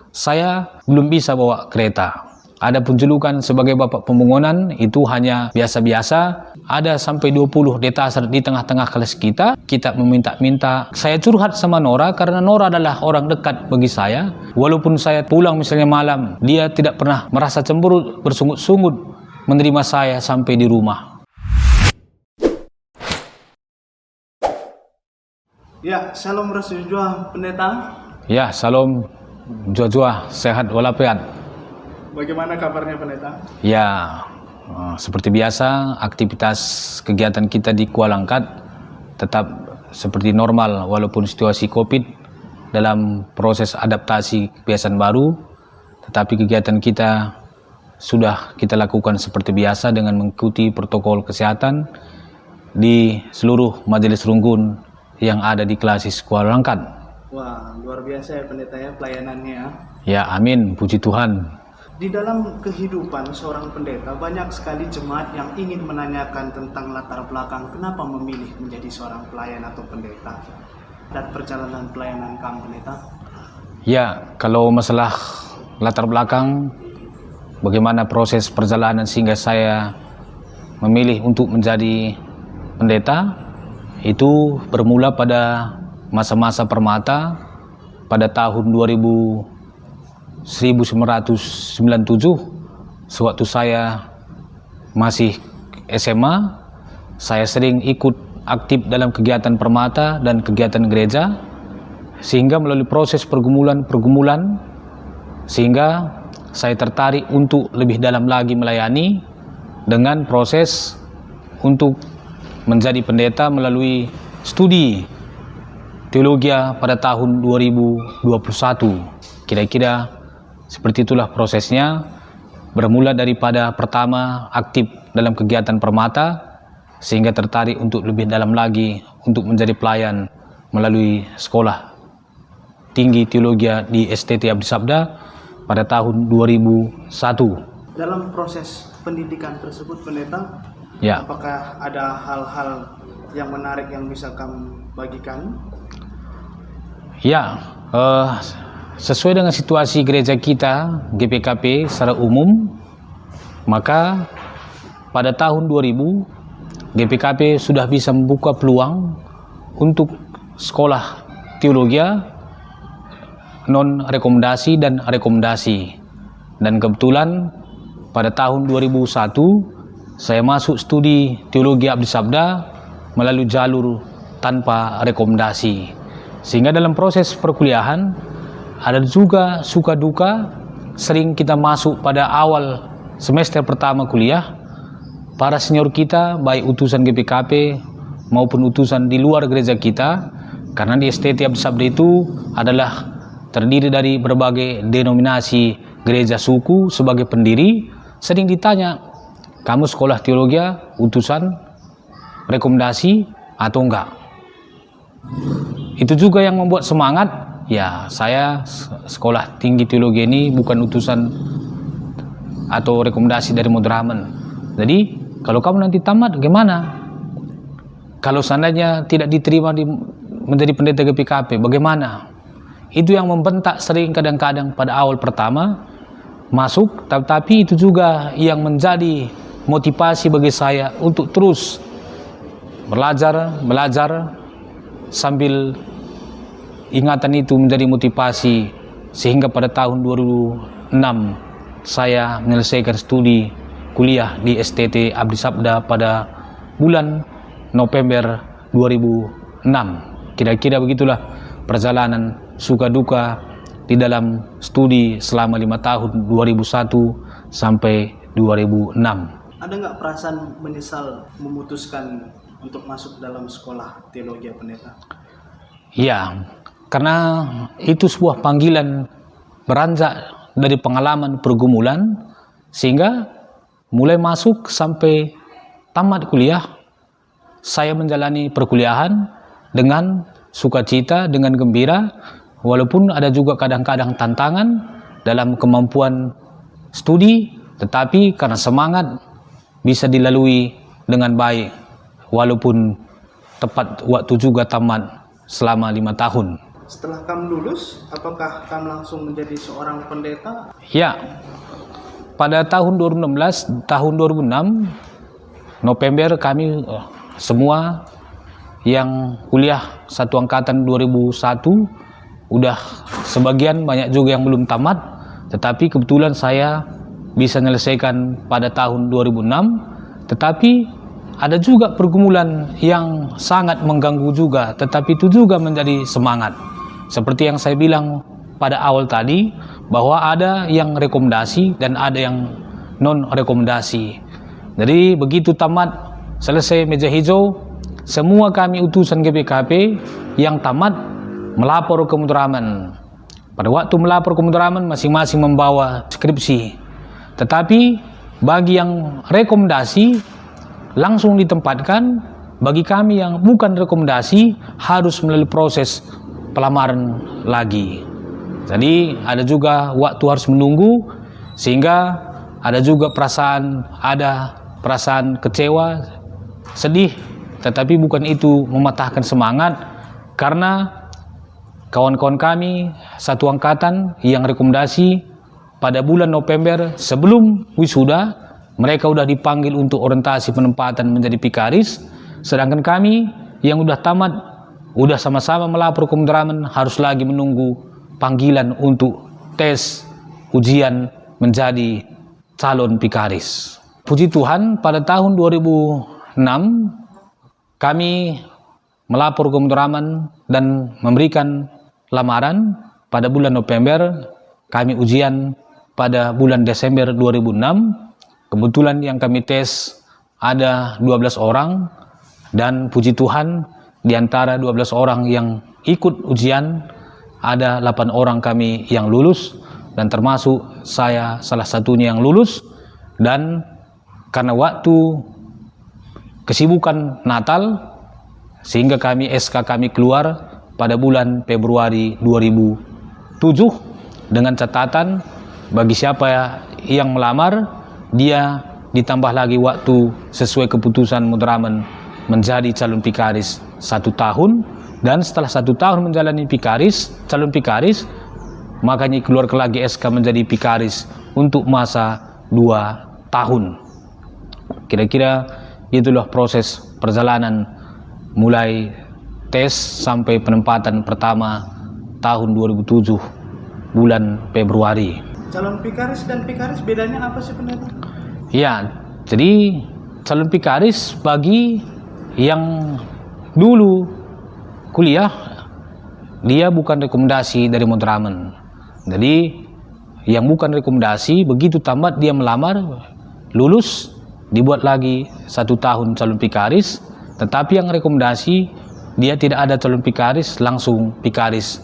saya belum bisa bawa kereta. Adapun julukan sebagai Bapak Pembangunan itu hanya biasa-biasa. Ada sampai 20 detaser di tengah-tengah kelas kita. Kita meminta-minta. Saya curhat sama Nora karena Nora adalah orang dekat bagi saya. Walaupun saya pulang misalnya malam, dia tidak pernah merasa cemburu, bersungut-sungut menerima saya sampai di rumah. Ya, salam Rasulullah Pendeta. Ya, salam jua-jua, sehat walafiat. Bagaimana kabarnya Pendeta? Ya, seperti biasa aktivitas kegiatan kita di Kuala Langkat tetap seperti normal walaupun situasi COVID dalam proses adaptasi kebiasaan baru, tetapi kegiatan kita sudah kita lakukan seperti biasa dengan mengikuti protokol kesehatan di seluruh majelis rungkun yang ada di Klasis Kuala Langkat. Wah, luar biasa ya Pendeta ya pelayanannya ya. Ya, amin, puji Tuhan. Di dalam kehidupan seorang pendeta banyak sekali jemaat yang ingin menanyakan tentang latar belakang kenapa memilih menjadi seorang pelayan atau pendeta dan perjalanan pelayanan kamu Pendeta. Ya, kalau masalah latar belakang bagaimana proses perjalanan sehingga saya memilih untuk menjadi pendeta itu bermula pada masa-masa permata pada tahun 1997 sewaktu saya masih SMA. Saya sering ikut aktif dalam kegiatan permata dan kegiatan gereja sehingga melalui proses pergumulan sehingga saya tertarik untuk lebih dalam lagi melayani dengan proses untuk menjadi pendeta melalui studi teologi pada tahun 2021. Kira-kira seperti itulah prosesnya, bermula daripada pertama aktif dalam kegiatan permata sehingga tertarik untuk lebih dalam lagi untuk menjadi pelayan melalui sekolah tinggi teologi di STT Abdi Sabda pada tahun 2001. Dalam proses pendidikan tersebut Pendeta, Ya. apakah ada hal-hal yang menarik yang bisa kamu bagikan? Ya, sesuai dengan situasi gereja kita, GPKP secara umum, maka pada tahun 2000, GPKP sudah bisa membuka peluang untuk sekolah teologi non-rekomendasi dan rekomendasi. Dan kebetulan pada tahun 2001, saya masuk studi teologi Abdi Sabda melalui jalur tanpa rekomendasi. Sehingga dalam proses perkuliahan, ada juga suka duka, sering kita masuk pada awal semester pertama kuliah, para senior kita, baik utusan GPKP maupun utusan di luar gereja kita, karena di STT Abdi Sabda itu adalah terdiri dari berbagai denominasi gereja suku sebagai pendiri, sering ditanya, kamu sekolah teologi utusan rekomendasi atau enggak? Itu juga yang membuat semangat. Ya, saya sekolah tinggi teologi ini bukan utusan atau rekomendasi dari Madraman. Jadi, kalau kamu nanti tamat, gimana? Kalau seandainya tidak diterima menjadi pendeta GPKP, bagaimana? Itu yang membentak sering kadang-kadang pada awal pertama masuk, tetapi itu juga yang menjadi motivasi bagi saya untuk terus belajar sambil ingatan itu menjadi motivasi sehingga pada tahun 2006 saya menyelesaikan studi kuliah di STT Abdi Sabda pada bulan November 2006. Kira-kira begitulah perjalanan suka duka di dalam studi selama 5 tahun 2001 sampai 2006. Ada nggak perasaan menyesal memutuskan untuk masuk dalam sekolah teologi Pendeta? Ya, karena itu sebuah panggilan beranjak dari pengalaman pergumulan sehingga mulai masuk sampai tamat kuliah saya menjalani perkuliahan dengan sukacita, dengan gembira, walaupun ada juga kadang-kadang tantangan dalam kemampuan studi, tetapi karena semangat bisa dilalui dengan baik walaupun tepat waktu juga tamat selama 5 tahun. Setelah kamu lulus, apakah kamu langsung menjadi seorang pendeta? Ya, pada tahun 2016, tahun 2006, November kami semua yang kuliah satu angkatan 2001, udah sebagian banyak juga yang belum tamat, tetapi kebetulan saya bisa menyelesaikan pada tahun 2006, tetapi ada juga pergumulan yang sangat mengganggu juga, tetapi itu juga menjadi semangat. Seperti yang saya bilang pada awal tadi, bahwa ada yang rekomendasi dan ada yang non-rekomendasi. Jadi begitu tamat, selesai meja hijau, semua kami utusan GPKP yang tamat melapor ke Mudraman. Pada waktu melapor ke Mudraman, masing-masing membawa skripsi. Tetapi bagi yang rekomendasi, langsung ditempatkan. Bagi kami yang bukan rekomendasi, harus melalui proses pelamaran lagi. Jadi ada juga waktu harus menunggu, sehingga ada juga perasaan kecewa, sedih, tetapi bukan itu mematahkan semangat, karena kawan-kawan kami satu angkatan yang rekomendasi pada bulan November sebelum wisuda, mereka sudah dipanggil untuk orientasi penempatan menjadi pikaris, sedangkan kami yang sudah tamat, sudah sama-sama melapor ke Mudraman, harus lagi menunggu panggilan untuk tes ujian menjadi calon pikaris. Puji Tuhan, pada tahun 2006 kami melapor ke Mudraman dan memberikan lamaran pada bulan November. Kami ujian pada bulan Desember 2006. Kebetulan yang kami tes ada 12 orang, dan puji Tuhan di antara 12 orang yang ikut ujian ada 8 orang kami yang lulus, dan termasuk saya salah satunya yang lulus. Dan karena waktu kesibukan Natal, sehingga SK kami keluar pada bulan Februari 2007 dengan catatan bagi siapa yang melamar, dia ditambah lagi waktu sesuai keputusan Mudraman menjadi calon pikaris 1 tahun, dan setelah 1 tahun menjalani calon pikaris, makanya keluar lagi SK menjadi pikaris untuk masa 2 tahun. Kira-kira itulah proses perjalanan mulai tes sampai penempatan pertama tahun 2007 bulan Februari. Calon pikaris dan pikaris bedanya apa sih, pendeta? Ya, jadi calon pikaris bagi yang dulu kuliah, dia bukan rekomendasi dari Mudraman. Jadi yang bukan rekomendasi, begitu tamat dia melamar, lulus, dibuat lagi 1 tahun calon pikaris. Tetapi yang rekomendasi, dia tidak ada calon pikaris, langsung pikaris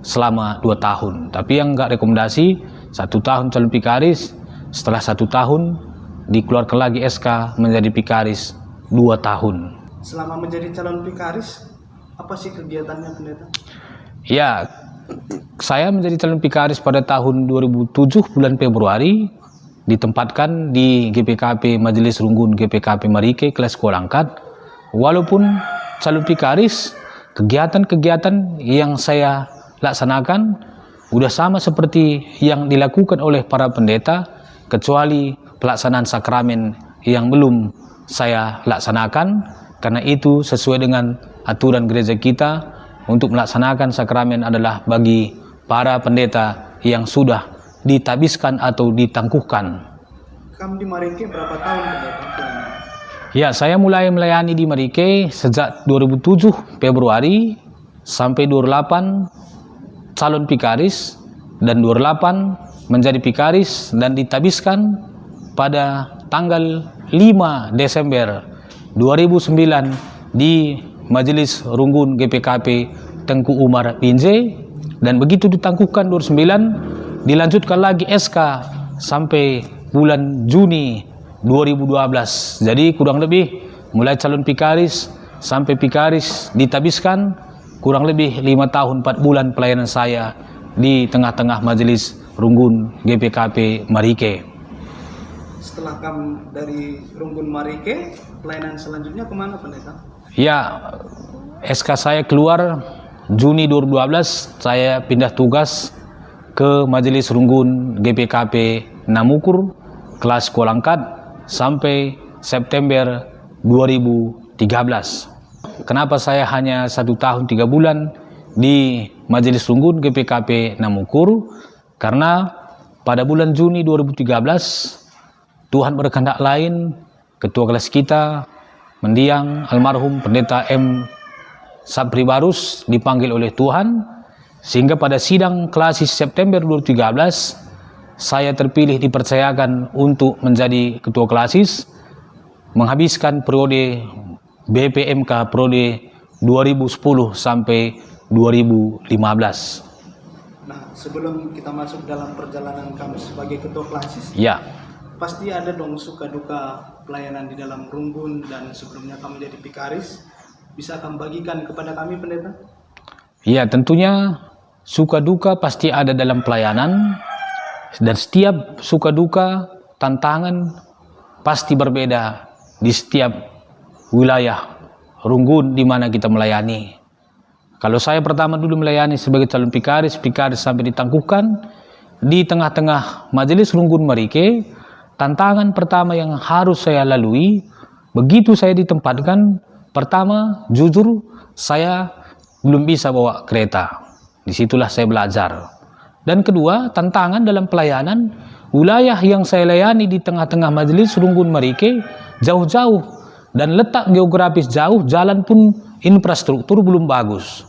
selama 2 tahun. Tapi yang enggak rekomendasi, 1 tahun calon pikaris, setelah 1 tahun dikeluarkan lagi SK menjadi pikaris 2 tahun. Selama menjadi calon pikaris, apa sih kegiatannya, pendeta? Ya, saya menjadi calon pikaris pada tahun 2007 bulan Februari, ditempatkan di GPKP Majelis Runggun GPKP Marike kelas sekolah angkat. Walaupun calon pikaris, kegiatan-kegiatan yang saya laksanakan udah sama seperti yang dilakukan oleh para pendeta, kecuali pelaksanaan sakramen yang belum saya laksanakan. Karena itu sesuai dengan aturan gereja kita, untuk melaksanakan sakramen adalah bagi para pendeta yang sudah ditabiskan atau ditangguhkan. Kamu di Marike berapa tahun, pendeta? Ya, saya mulai melayani di Marike sejak 2007 Februari sampai 2008 calon pikaris, dan 2008 menjadi pikaris dan ditabiskan pada tanggal 5 Desember 2009 di Majelis Runggun GPKP Tengku Umar Binjai. Dan begitu ditangguhkan 2009, dilanjutkan lagi SK sampai bulan Juni 2012. Jadi kurang lebih mulai calon pikaris sampai pikaris ditabiskan, kurang lebih 5 tahun 4 bulan pelayanan saya di tengah-tengah Majelis Runggun GPKP Marike. Setelah kamu dari Runggun Marike, pelayanan selanjutnya kemana, pendeta? Ya, SK saya keluar Juni 2012 saya pindah tugas ke Majelis Runggun GPKP Namukur kelas Kolangkat sampai September 2013. Kenapa saya hanya 1 tahun 3 bulan di Majelis Runggun GPKP Namukur? Karena pada bulan Juni 2013 Tuhan berkehendak lain, ketua kelas kita mendiang almarhum Pendeta M. Sapri Barus dipanggil oleh Tuhan, sehingga pada sidang klasis September 2013 saya terpilih dipercayakan untuk menjadi ketua klasis, menghabiskan periode BPMK periode 2010 sampai 2015. Nah, sebelum kita masuk dalam perjalanan kamu sebagai ketua klasis, Ya, pasti ada dong suka duka pelayanan di dalam Runggun, dan sebelumnya kamu jadi vikaris. Bisa kamu bagikan kepada kami, pendeta? ya, tentunya suka duka pasti ada dalam pelayanan, dan setiap suka duka, tantangan pasti berbeda di setiap wilayah Runggun di mana kita melayani. Kalau saya pertama dulu melayani sebagai calon vikaris sampai ditangguhkan di tengah-tengah Majelis Runggun Marike, tantangan pertama yang harus saya lalui begitu saya ditempatkan, pertama jujur saya belum bisa bawa kereta. Disitulah saya belajar. Dan kedua, tantangan dalam pelayanan, wilayah yang saya layani di tengah-tengah Majelis Runggun Marike jauh-jauh dan letak geografis jauh, jalan pun infrastruktur belum bagus.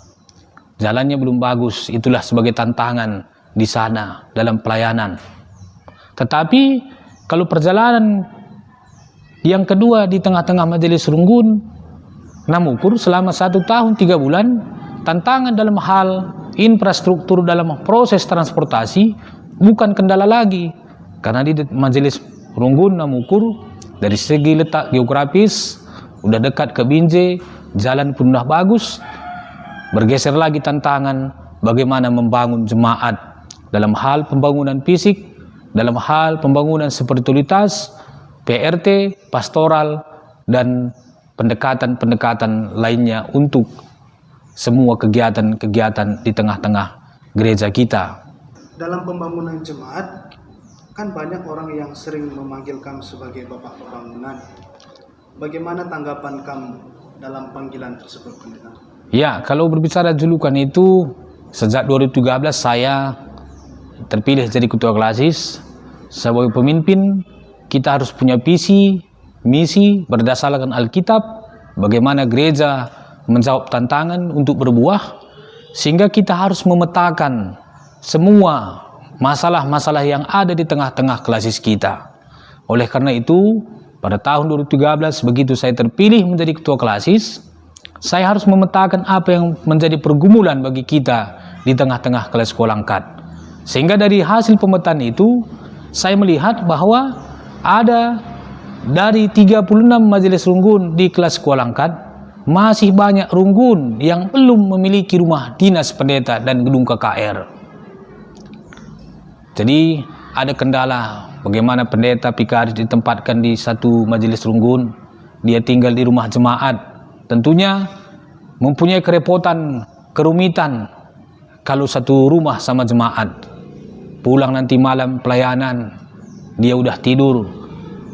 Jalannya belum bagus, itulah sebagai tantangan di sana dalam pelayanan. Tetapi kalau perjalanan yang kedua di tengah-tengah Majelis Runggun Namukur selama 1 tahun 3 bulan, tantangan dalam hal infrastruktur dalam proses transportasi bukan kendala lagi, karena di Majelis Runggun Namukur dari segi letak geografis udah dekat ke Binjai, jalan pun udah bagus. Bergeser lagi tantangan bagaimana membangun jemaat dalam hal pembangunan fisik, dalam hal pembangunan spiritualitas, PRT, pastoral, dan pendekatan-pendekatan lainnya untuk semua kegiatan-kegiatan di tengah-tengah gereja kita. Dalam pembangunan jemaat, kan banyak orang yang sering memanggil kamu sebagai Bapak Pembangunan. Bagaimana tanggapan kamu dalam panggilan tersebut, pendeta? Ya, kalau berbicara julukan itu, sejak 2013 saya terpilih jadi ketua klasis. Sebagai pemimpin, kita harus punya visi, misi berdasarkan Alkitab, bagaimana gereja menjawab tantangan untuk berbuah, sehingga kita harus memetakan semua masalah-masalah yang ada di tengah-tengah klasis kita. Oleh karena itu, pada tahun 2013 begitu saya terpilih menjadi ketua klasis, saya harus memetakan apa yang menjadi pergumulan bagi kita di tengah-tengah kelas Kolangkat. Sehingga dari hasil pemetaan itu, saya melihat bahwa ada dari 36 majelis runggun di kelas Kolangkat, masih banyak runggun yang belum memiliki rumah dinas pendeta dan gedung KKR. Jadi ada kendala bagaimana pendeta vikaris ditempatkan di satu majelis runggun, dia tinggal di rumah jemaat. Tentunya mempunyai kerepotan, kerumitan kalau satu rumah sama jemaat. Pulang nanti malam pelayanan, dia udah tidur.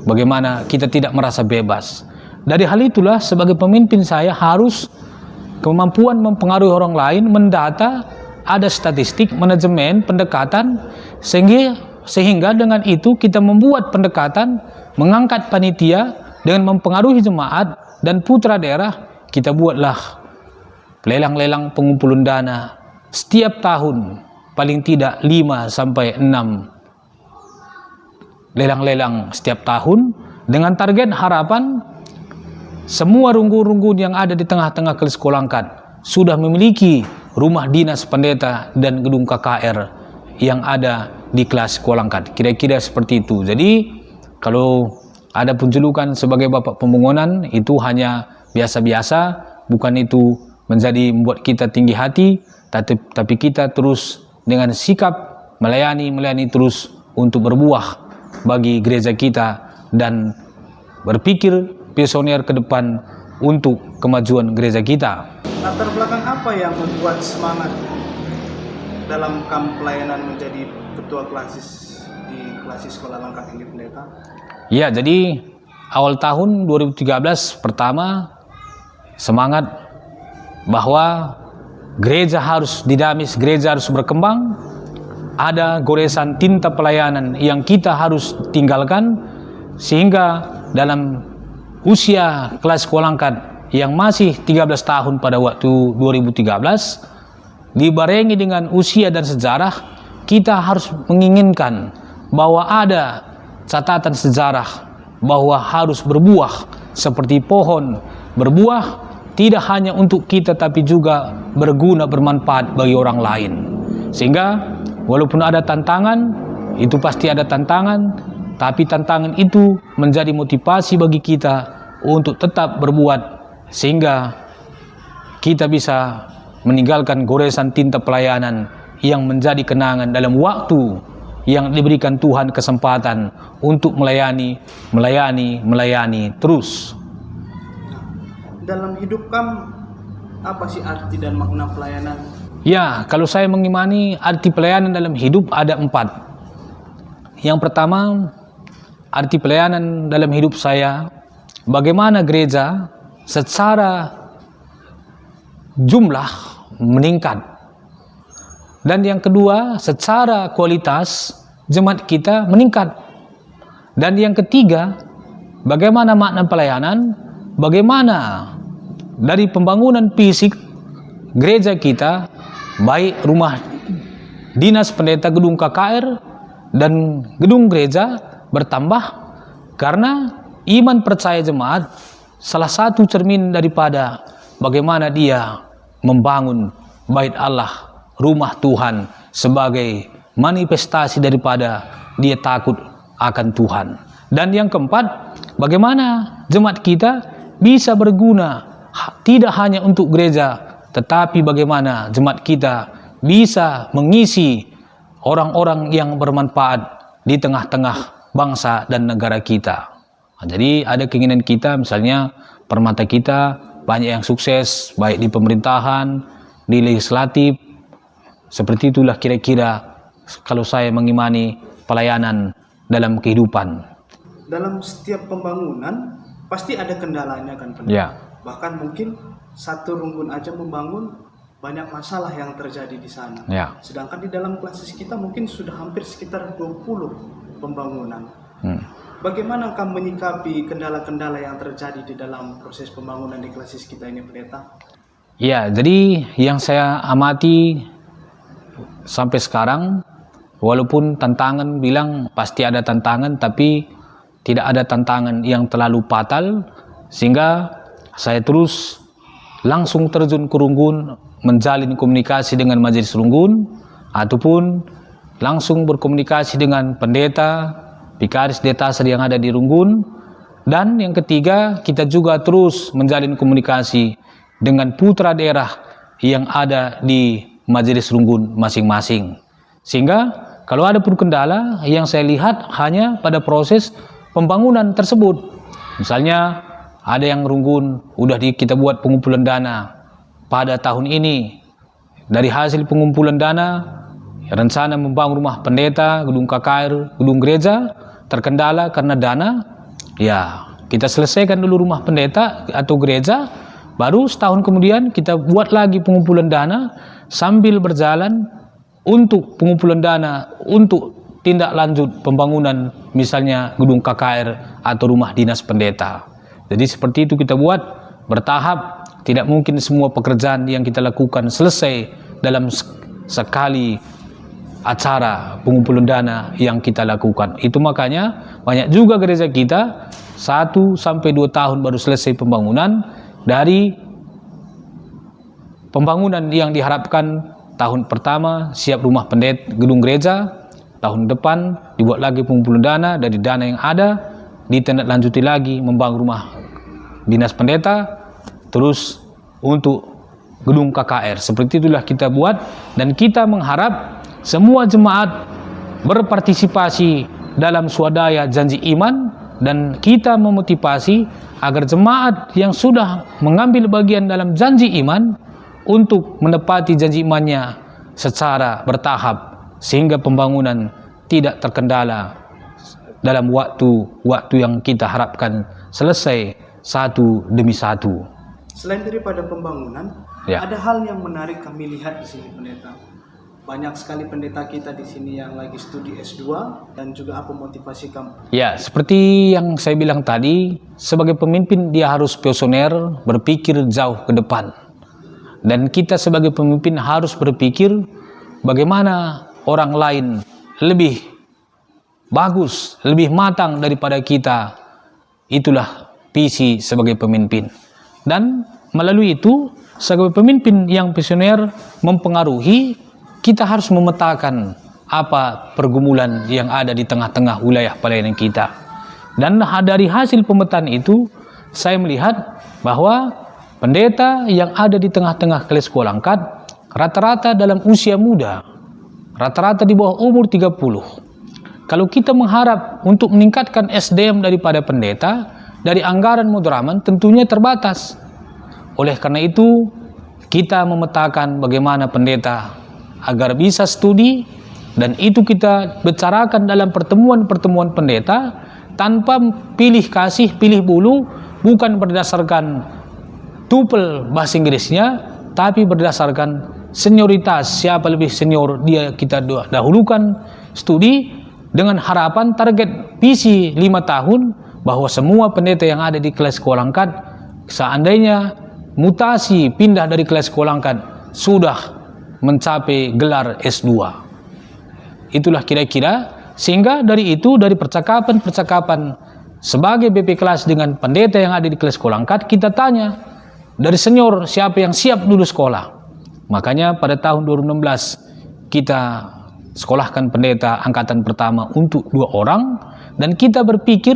Bagaimana kita tidak merasa bebas. Dari hal itulah sebagai pemimpin saya harus kemampuan mempengaruhi orang lain, mendata, ada statistik, manajemen, pendekatan, sehingga dengan itu kita membuat pendekatan, mengangkat panitia dengan mempengaruhi jemaat dan putra daerah. Kita buatlah lelang-lelang pengumpulan dana setiap tahun, paling tidak 5 sampai 6 lelang-lelang setiap tahun, dengan target harapan semua runggun-runggun yang ada di tengah-tengah kelas Kolangkat sudah memiliki rumah dinas pendeta dan gedung KKR yang ada di kelas Kolangkat. Kira-kira seperti itu. Jadi kalau ada penjulukan sebagai Bapak Pembangunan itu hanya biasa-biasa, bukan itu menjadi membuat kita tinggi hati, tapi kita terus dengan sikap melayani terus untuk berbuah bagi gereja kita dan berpikir visioner ke depan untuk kemajuan gereja kita. Latar belakang apa yang membuat semangat dalam kamp pelayanan menjadi ketua klasis di klasis sekolah langkah tinggi pendeta? Ya, jadi awal tahun 2013 pertama semangat bahwa gereja harus dinamis, gereja harus berkembang. Ada goresan tinta pelayanan yang kita harus tinggalkan, sehingga dalam usia kelas sekolah angkat yang masih 13 tahun pada waktu 2013 dibarengi dengan usia dan sejarah, kita harus menginginkan bahwa ada catatan sejarah bahwa harus berbuah seperti pohon berbuah, tidak hanya untuk kita tapi juga berguna, bermanfaat bagi orang lain. Sehingga walaupun ada tantangan, itu pasti ada tantangan, tapi tantangan itu menjadi motivasi bagi kita untuk tetap berbuat, sehingga kita bisa meninggalkan goresan tinta pelayanan yang menjadi kenangan dalam waktu yang diberikan Tuhan kesempatan untuk melayani terus. Dalam hidup kam, apa sih arti dan makna pelayanan? Ya, kalau saya mengimani arti pelayanan dalam hidup ada 4. Yang pertama, arti pelayanan dalam hidup saya, bagaimana gereja secara jumlah meningkat. Dan yang kedua, secara kualitas jemaat kita meningkat. Dan yang ketiga, bagaimana makna pelayanan, bagaimana dari pembangunan fisik gereja kita, baik rumah dinas pendeta, gedung KKR, dan gedung gereja bertambah, karena iman percaya jemaat salah satu cermin daripada bagaimana dia membangun bait Allah, rumah Tuhan, sebagai manifestasi daripada dia takut akan Tuhan. Dan yang keempat, bagaimana jemaat kita bisa berguna tidak hanya untuk gereja, tetapi bagaimana jemaat kita bisa mengisi orang-orang yang bermanfaat di tengah-tengah bangsa dan negara kita. Nah, jadi ada keinginan kita, misalnya permata kita banyak yang sukses, baik di pemerintahan, di legislatif. Seperti itulah kira-kira kalau saya mengimani pelayanan dalam kehidupan. Dalam setiap pembangunan pasti ada kendalanya kan, pendeta? Ya. Bahkan mungkin satu rumpun aja membangun, banyak masalah yang terjadi di sana. Ya. Sedangkan di dalam klasis kita mungkin sudah hampir sekitar 20 pembangunan. Bagaimana kamu menyikapi kendala-kendala yang terjadi di dalam proses pembangunan di klasis kita ini, pendeta? Ya, jadi yang saya amati sampai sekarang, walaupun tantangan bilang pasti ada tantangan, tapi tidak ada tantangan yang terlalu fatal, sehingga saya terus langsung terjun ke Runggun, menjalin komunikasi dengan majelis Runggun, ataupun langsung berkomunikasi dengan pendeta, vikaris Detasar yang ada di Runggun. Dan yang ketiga, kita juga terus menjalin komunikasi dengan putra daerah yang ada di majelis Runggun masing-masing. Sehingga kalau ada pun kendala, yang saya lihat hanya pada proses pembangunan tersebut. Misalnya ada yang Runggun udah kita buat pengumpulan dana pada tahun ini. Dari hasil pengumpulan dana, rencana membangun rumah pendeta, gedung KKR, gedung gereja terkendala karena dana. Ya, kita selesaikan dulu rumah pendeta atau gereja, baru setahun kemudian kita buat lagi pengumpulan dana sambil berjalan untuk pengumpulan dana untuk tindak lanjut pembangunan, misalnya gedung KKR atau rumah dinas pendeta. Jadi seperti itu kita buat bertahap. Tidak mungkin semua pekerjaan yang kita lakukan selesai dalam sekali acara pengumpulan dana yang kita lakukan. Itu makanya banyak juga gereja kita 1 sampai 2 tahun baru selesai pembangunan. Dari pembangunan yang diharapkan tahun pertama siap rumah pendeta, gedung gereja, tahun depan dibuat lagi pengumpulan dana, dari dana yang ada ditindaklanjuti lagi membangun rumah dinas pendeta, terus untuk gedung KKR. Seperti itulah kita buat, dan kita mengharap semua jemaat berpartisipasi dalam swadaya janji iman, dan kita memotivasi agar jemaat yang sudah mengambil bagian dalam janji iman untuk menepati janji imannya secara bertahap sehingga pembangunan tidak terkendala dalam waktu yang kita harapkan selesai satu demi satu. Selain daripada pembangunan, Ya. ada hal yang menarik kami lihat di sini, pendeta. Banyak sekali pendeta kita di sini yang lagi studi S2 dan juga apa motivasi kamu? Ya, seperti yang saya bilang tadi, sebagai pemimpin dia harus visioner, berpikir jauh ke depan. Dan kita sebagai pemimpin harus berpikir bagaimana orang lain lebih bagus, lebih matang daripada kita. Itulah visi sebagai pemimpin. Dan melalui itu, sebagai pemimpin yang visioner mempengaruhi, kita harus memetakan apa pergumulan yang ada di tengah-tengah wilayah pelayanan kita. Dan dari hasil pemetaan itu, saya melihat bahwa pendeta yang ada di tengah-tengah kelas sekolah angkat, rata-rata dalam usia muda, rata-rata di bawah umur 30. Kalau kita mengharap untuk meningkatkan SDM daripada pendeta, dari anggaran Mudraman tentunya terbatas. Oleh karena itu, kita memetakan bagaimana pendeta agar bisa studi, dan itu kita bicarakan dalam pertemuan-pertemuan pendeta tanpa pilih kasih, pilih bulu, bukan berdasarkan tupel bahasa Inggrisnya, tapi berdasarkan senioritas, siapa lebih senior dia kita dahulukan studi dengan harapan target visi 5 tahun bahwa semua pendeta yang ada di kelas sekolah angkat seandainya mutasi pindah dari kelas sekolah angkat sudah mencapai gelar S2. Itulah kira-kira, sehingga dari itu, dari percakapan-percakapan sebagai BP kelas dengan pendeta yang ada di kelas sekolah angkat, kita tanya dari senior siapa yang siap lulus sekolah. Makanya pada tahun 2016 kita sekolahkan pendeta angkatan pertama untuk 2 orang, dan kita berpikir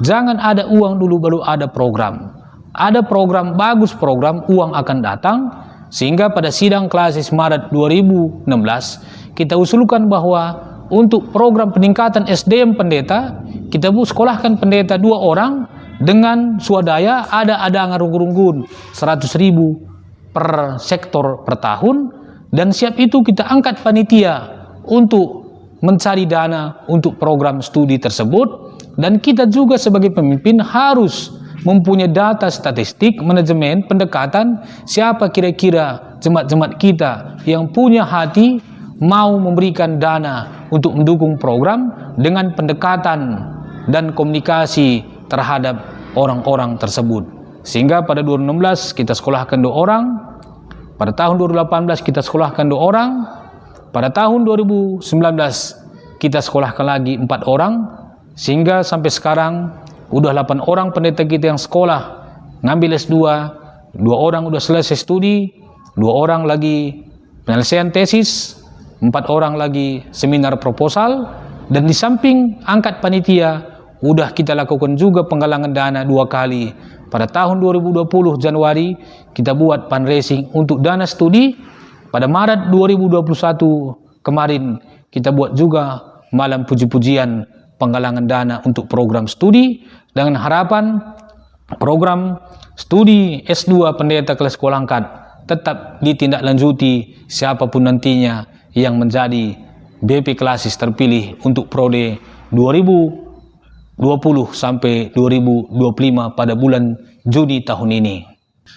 jangan ada uang dulu baru ada program. Ada program, bagus program, uang akan datang. Sehingga pada sidang klasis Maret 2016 kita usulkan bahwa untuk program peningkatan SDM pendeta kita sekolahkan pendeta 2 orang dengan swadaya, ada anggarung-runggun 100.000 per sektor per tahun, dan siap itu kita angkat panitia untuk mencari dana untuk program studi tersebut. Dan kita juga sebagai pemimpin harus mempunyai data statistik, manajemen, pendekatan, siapa kira-kira jemaat-jemaat kita yang punya hati mau memberikan dana untuk mendukung program dengan pendekatan dan komunikasi terhadap orang-orang tersebut. Sehingga pada 2016 kita sekolahkan 2 orang, pada tahun 2018 kita sekolahkan 2 orang, pada tahun 2019 kita sekolahkan lagi 4 orang, sehingga sampai sekarang udah 8 orang pendeta kita yang sekolah ngambil S2, 2 orang udah selesai studi, 2 orang lagi penyelesaian tesis, 4 orang lagi seminar proposal, dan di samping angkat panitia udah kita lakukan juga penggalangan dana 2 kali. Pada tahun 2020 Januari kita buat fundraising untuk dana studi. Pada Maret 2021 kemarin kita buat juga malam puji-pujian penggalangan dana untuk program studi, dengan harapan program studi S2 pendeta kelas sekolah angkat tetap ditindaklanjuti siapapun nantinya yang menjadi BP klasis terpilih untuk prode 2020 sampai 2025 pada bulan Juni tahun ini.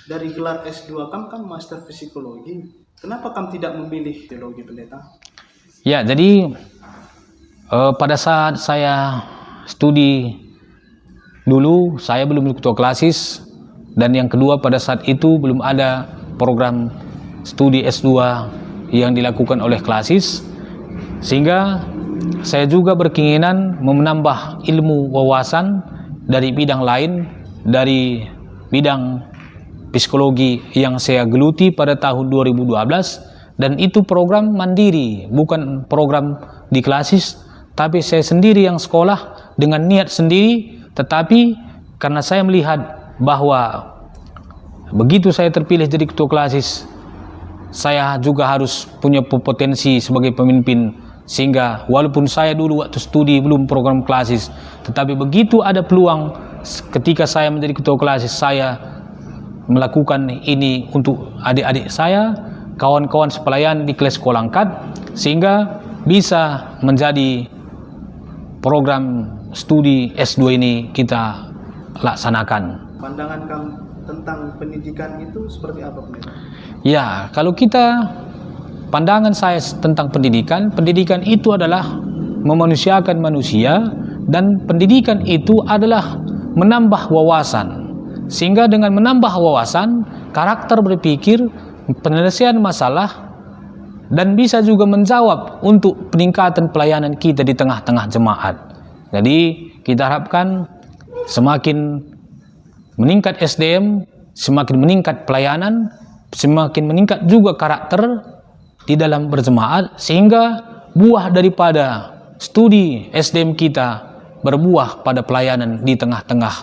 Dari gelar S2 kan Master Psikologi, kenapa kamu tidak memilih teologi pendeta? Ya, jadi pada saat saya studi dulu, saya belum ketua klasis, dan yang kedua pada saat itu belum ada program studi S2 yang dilakukan oleh klasis, sehingga saya juga berkeinginan menambah ilmu wawasan dari bidang lain, dari bidang psikologi yang saya geluti pada tahun 2012, dan itu program mandiri, bukan program di klasis, tapi saya sendiri yang sekolah dengan niat sendiri. Tetapi karena saya melihat bahwa begitu saya terpilih jadi ketua klasis, saya juga harus punya potensi sebagai pemimpin, sehingga walaupun saya dulu waktu studi belum program klasis, tetapi begitu ada peluang ketika saya menjadi ketua kelas, saya melakukan ini untuk adik-adik saya, kawan-kawan sepelayan di kelas sekolah angkat, sehingga bisa menjadi program studi S2 ini kita laksanakan. Pandangan kamu tentang pendidikan itu seperti apa, Pendeta? Ya, kalau kita pandangan saya tentang pendidikan, pendidikan itu adalah memanusiakan manusia, dan pendidikan itu adalah menambah wawasan. Sehingga dengan menambah wawasan, karakter berpikir, penyelesaian masalah, dan bisa juga menjawab untuk peningkatan pelayanan kita di tengah-tengah jemaat. Jadi kita harapkan semakin meningkat SDM, semakin meningkat pelayanan, semakin meningkat juga karakter di dalam berjemaat, sehingga buah daripada studi SDM kita berbuah pada pelayanan di tengah-tengah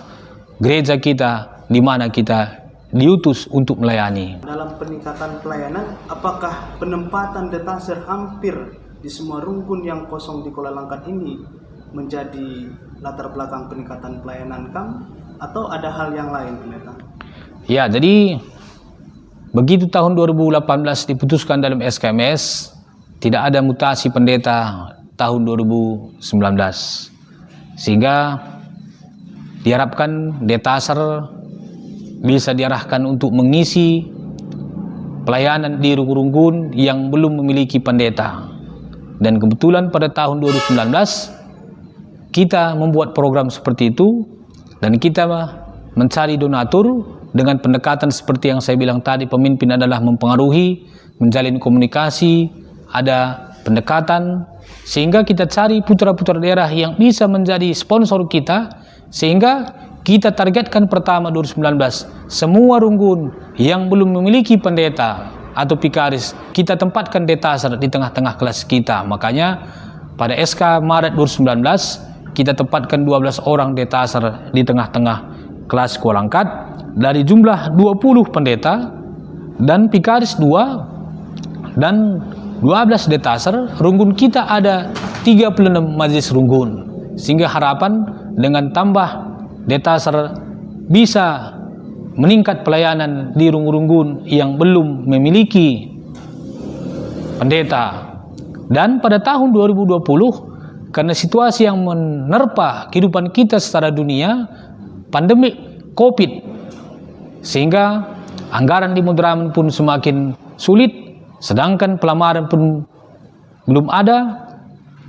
gereja kita, di mana kita diutus untuk melayani. Dalam peningkatan pelayanan, apakah penempatan detaser hampir di semua rungkun yang kosong di Kuala Langkat ini menjadi latar belakang peningkatan pelayanan kamu, atau ada hal yang lain, Pendeta? Ya, jadi begitu tahun 2018 diputuskan dalam SKMS, tidak ada mutasi pendeta tahun 2019, sehingga diharapkan detaser bisa diarahkan untuk mengisi pelayanan di rungkun yang belum memiliki pendeta. Dan kebetulan pada tahun 2019 kita membuat program seperti itu, dan kita mencari donatur dengan pendekatan seperti yang saya bilang tadi. Pemimpin adalah mempengaruhi, menjalin komunikasi, ada pendekatan, sehingga kita cari putra-putra daerah yang bisa menjadi sponsor kita, sehingga kita targetkan pertama 2019 semua rungkun yang belum memiliki pendeta atau pikaris, kita tempatkan detaser di tengah-tengah kelas kita. Makanya pada SK Maret 2019 kita tempatkan 12 orang detaser di tengah-tengah kelas sekolah angkat dari jumlah 20 pendeta dan pikaris 2 dan 12 detaser. Rungkun kita ada 36 majelis rungkun, sehingga harapan dengan tambah detaser bisa meningkat pelayanan di rungkun-rungkun yang belum memiliki pendeta. Dan pada tahun 2020, karena situasi yang menerpa kehidupan kita secara dunia, pandemi COVID, sehingga anggaran di Madraman pun semakin sulit, sedangkan pelamaran pun belum ada,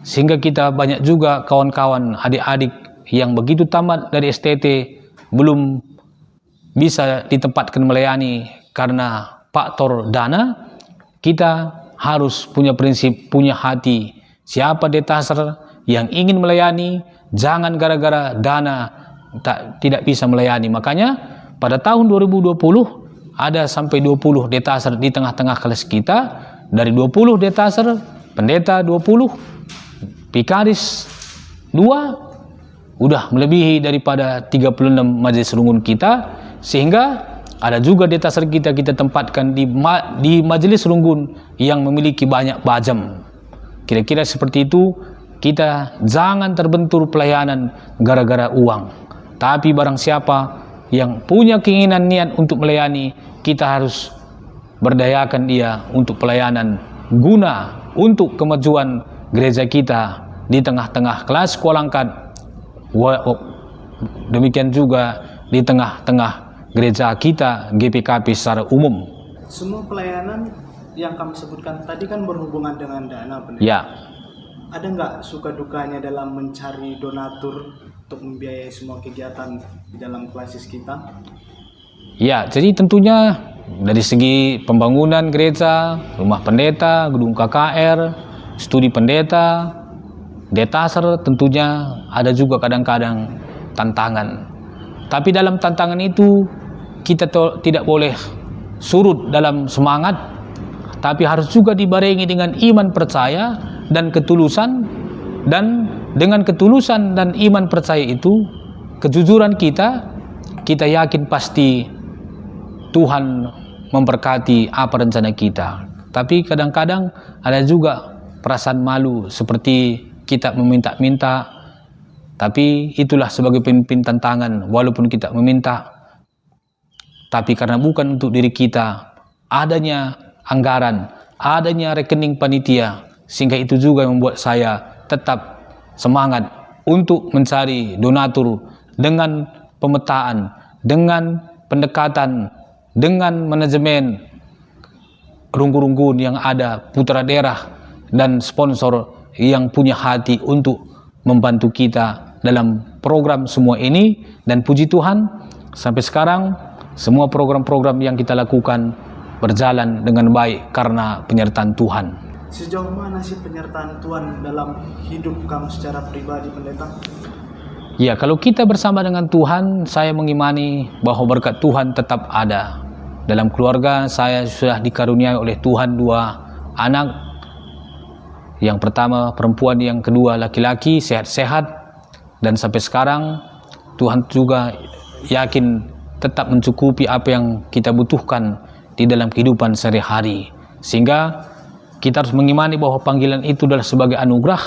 sehingga kita banyak juga kawan-kawan adik-adik yang begitu tamat dari STT belum bisa ditempatkan melayani karena faktor dana. Kita harus punya prinsip, punya hati. Siapa detaser yang ingin melayani, jangan gara-gara dana tidak bisa melayani. Makanya pada tahun 2020 ada sampai 20 detaser di tengah-tengah kelas kita. Dari 20 detaser, pendeta 20, pikaris 2, udah melebihi daripada 36 majelis rungkun kita, sehingga ada juga detaser kita tempatkan di majelis rungkun yang memiliki banyak bajam. Kira-kira seperti itu. Kita jangan terbentur pelayanan gara-gara uang, tapi barang siapa yang punya keinginan niat untuk melayani, kita harus berdayakan dia untuk pelayanan guna untuk kemajuan gereja kita di tengah-tengah kelas sekolah angkat. Demikian juga di tengah-tengah gereja kita GPKP secara umum. Semua pelayanan yang kamu sebutkan tadi kan berhubungan dengan dana, Pendeta. Ya. Ada nggak suka dukanya dalam mencari donatur untuk membiayai semua kegiatan di dalam klasis kita? Ya, jadi tentunya dari segi pembangunan gereja, rumah pendeta, gedung KKR, studi pendeta, detaser, tentunya ada juga kadang-kadang tantangan. Tapi dalam tantangan itu kita tidak boleh surut dalam semangat, tapi harus juga dibarengi dengan iman percaya dan ketulusan. Dan dengan ketulusan dan iman percaya itu, kejujuran kita yakin pasti Tuhan memberkati apa rencana kita. Tapi kadang-kadang ada juga perasaan malu, seperti kita meminta-minta Tapi itulah sebagai pemimpin tantangan, walaupun kita meminta, tapi karena bukan untuk diri kita, adanya anggaran, adanya rekening panitia, sehingga itu juga yang membuat saya tetap semangat untuk mencari donatur dengan pemetaan, dengan pendekatan, dengan manajemen runggu-runggun yang ada, putra daerah dan sponsor yang punya hati untuk membantu kita dalam program semua ini. Dan puji Tuhan, sampai sekarang semua program-program yang kita lakukan berjalan dengan baik karena penyertaan Tuhan. Sejauh mana sih penyertaan Tuhan dalam hidup kamu secara pribadi, pendeta? Ya, kalau kita bersama dengan Tuhan, saya mengimani bahwa berkat Tuhan tetap ada. Dalam keluarga saya sudah dikaruniai oleh Tuhan 2 anak. Yang pertama perempuan, yang kedua laki-laki, sehat-sehat. Dan sampai sekarang Tuhan juga yakin tetap mencukupi apa yang kita butuhkan di dalam kehidupan sehari-hari. Sehingga kita harus mengimani bahwa panggilan itu adalah sebagai anugerah.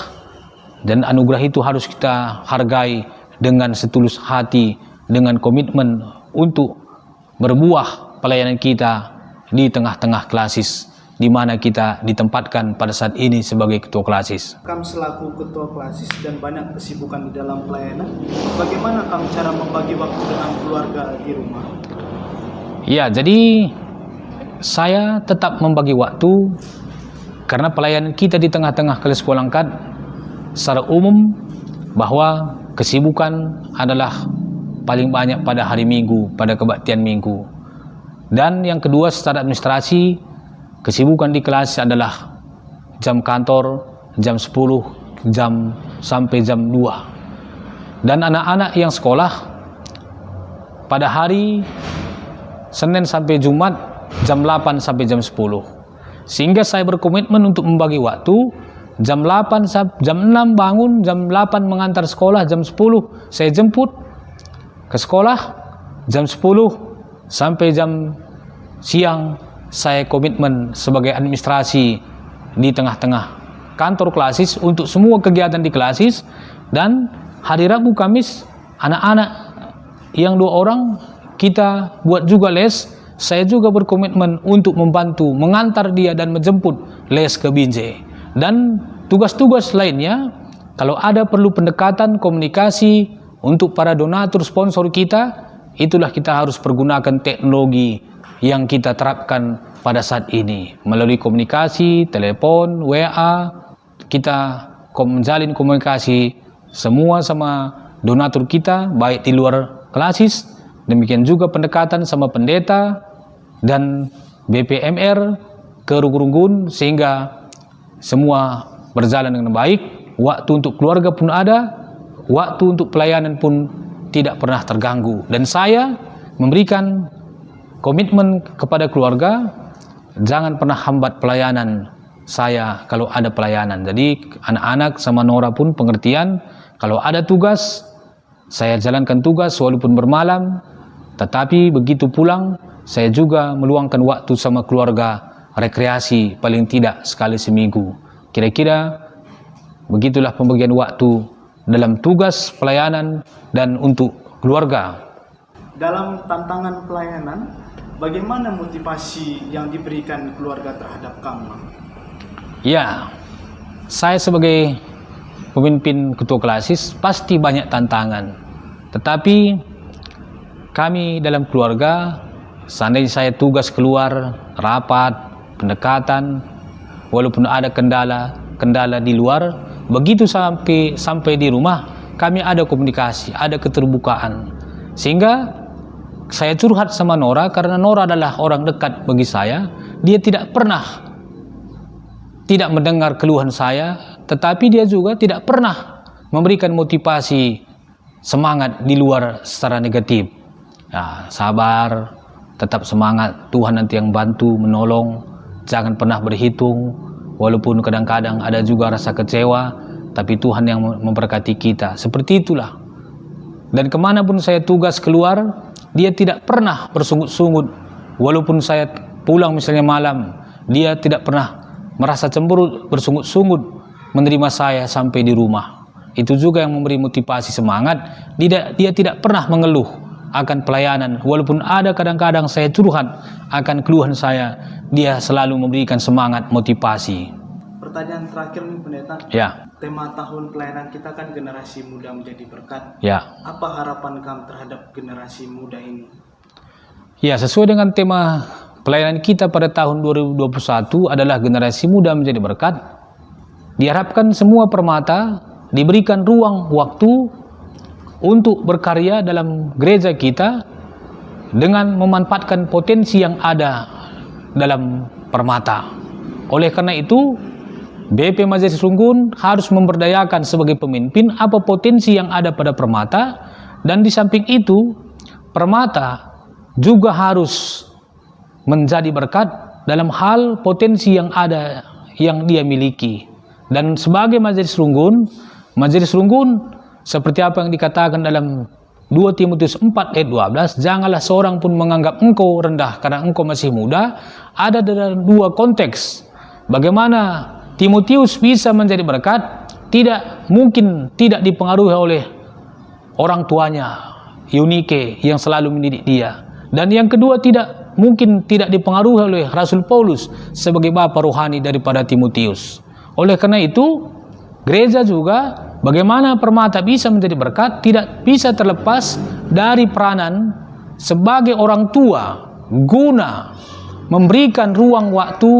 Dan anugerah itu harus kita hargai dengan setulus hati, dengan komitmen untuk berbuah pelayanan kita di tengah-tengah klasis, di mana kita ditempatkan pada saat ini sebagai ketua klasis. Kamu selaku ketua klasis dan banyak kesibukan di dalam pelayanan, bagaimana kamu cara membagi waktu dengan keluarga di rumah? Ya, jadi saya tetap membagi waktu karena pelayanan kita di tengah-tengah kelas sekolah angkat secara umum bahwa kesibukan adalah paling banyak pada hari Minggu, pada kebaktian Minggu. Dan yang kedua, secara administrasi, kesibukan di kelas adalah jam kantor, jam 10, sampai jam 2. Dan anak-anak yang sekolah pada hari Senin sampai Jumat, jam 8 sampai jam 10. Sehingga saya berkomitmen untuk membagi waktu, jam 6 bangun, jam 8 mengantar sekolah, jam 10 saya jemput ke sekolah, jam 10 sampai jam siang saya komitmen sebagai administrasi di tengah-tengah kantor klasis untuk semua kegiatan di klasis. Dan hari Rabu Kamis anak-anak yang 2 orang kita buat juga les. Saya juga berkomitmen untuk membantu mengantar dia dan menjemput les ke Binjai. Dan tugas-tugas lainnya, kalau ada perlu pendekatan komunikasi untuk para donatur sponsor kita, itulah kita harus pergunakan teknologi yang kita terapkan pada saat ini. Melalui komunikasi, telepon, WA, kita menjalin komunikasi semua sama donatur kita, baik di luar klasis. Demikian juga pendekatan sama pendeta dan BPMR ke runggun, sehingga semua berjalan dengan baik. Waktu untuk keluarga pun ada, waktu untuk pelayanan pun tidak pernah terganggu. Dan saya memberikan komitmen kepada keluarga, jangan pernah hambat pelayanan saya kalau ada pelayanan. Jadi anak-anak sama Nora pun pengertian, kalau ada tugas saya jalankan tugas walaupun bermalam, tetapi begitu pulang saya juga meluangkan waktu sama keluarga, rekreasi paling tidak sekali seminggu. Kira-kira begitulah pembagian waktu dalam tugas pelayanan dan untuk keluarga. Dalam tantangan pelayanan, bagaimana motivasi yang diberikan keluarga terhadap kamu? Ya, saya sebagai pemimpin ketua klasis pasti banyak tantangan. Tetapi kami dalam keluarga, seandainya saya tugas keluar, rapat, pendekatan, walaupun ada kendala di luar, begitu sampai di rumah, kami ada komunikasi, ada keterbukaan. Sehingga saya curhat sama Nora, karena Nora adalah orang dekat bagi saya. Dia tidak pernah tidak mendengar keluhan saya, tetapi dia juga tidak pernah memberikan motivasi semangat di luar secara negatif. Ya, sabar, tetap semangat, Tuhan nanti yang bantu, menolong, jangan pernah berhitung. Walaupun kadang-kadang ada juga rasa kecewa, tapi Tuhan yang memberkati kita. Seperti itulah. Dan kemanapun saya tugas keluar, dia tidak pernah bersungut-sungut. Walaupun saya pulang misalnya malam, dia tidak pernah merasa cemberut, bersungut-sungut menerima saya sampai di rumah. itu juga yang memberi motivasi semangat. Dia tidak pernah mengeluh akan pelayanan, walaupun ada kadang-kadang saya curhat akan keluhan saya, dia selalu memberikan semangat, motivasi. Pertanyaan terakhir nih pendeta. Ya. Tema tahun pelayanan kita kan generasi muda menjadi berkat. Ya. Apa harapan kamu terhadap generasi muda ini? Ya, sesuai dengan tema pelayanan kita pada tahun 2021 adalah generasi muda menjadi berkat. Diharapkan semua permata diberikan ruang waktu untuk berkarya dalam gereja kita dengan memanfaatkan potensi yang ada dalam permata. Oleh karena itu, BP Majelis Runggun harus memberdayakan sebagai pemimpin apa potensi yang ada pada permata, dan di samping itu permata juga harus menjadi berkat dalam hal potensi yang ada yang dia miliki. Dan sebagai Majelis Runggun seperti apa yang dikatakan dalam 2 Timotius 4 ayat 12, janganlah seorang pun menganggap engkau rendah karena engkau masih muda. Ada dalam 2 konteks. Bagaimana Timotius bisa menjadi berkat, tidak mungkin tidak dipengaruhi oleh orang tuanya, Eunike, yang selalu mendidik dia. Dan yang kedua, tidak mungkin tidak dipengaruhi oleh Rasul Paulus sebagai bapa rohani daripada Timotius. Oleh karena itu, gereja juga bagaimana permata bisa menjadi berkat tidak bisa terlepas dari peranan sebagai orang tua guna memberikan ruang waktu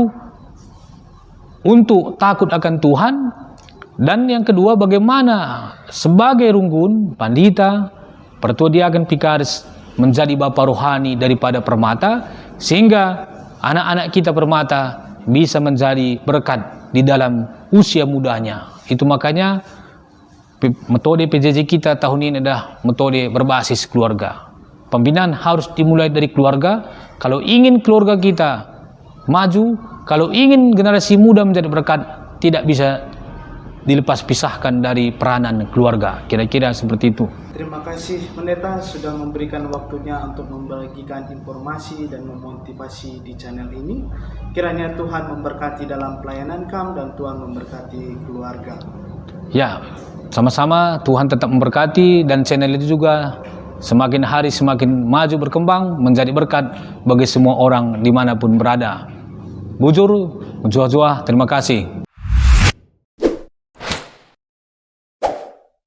untuk takut akan Tuhan. Dan yang kedua, bagaimana sebagai runggun, pandita, pertua diaken pikaris menjadi bapa rohani daripada permata, sehingga anak-anak kita permata bisa menjadi berkat di dalam usia mudanya. Itu makanya metode PJJ kita tahun ini adalah metode berbasis keluarga. Pembinaan harus dimulai dari keluarga. Kalau ingin keluarga kita maju, kalau ingin generasi muda menjadi berkat, tidak bisa dilepas pisahkan dari peranan keluarga. Kira-kira seperti itu. Terima kasih pendeta sudah memberikan waktunya untuk membagikan informasi dan memotivasi di channel ini. Kiranya Tuhan memberkati dalam pelayanan kamu dan Tuhan memberkati keluarga. Ya, sama-sama Tuhan tetap memberkati, dan channel itu juga semakin hari semakin maju berkembang menjadi berkat bagi semua orang dimanapun berada. Bujur, jua-jua, terima kasih.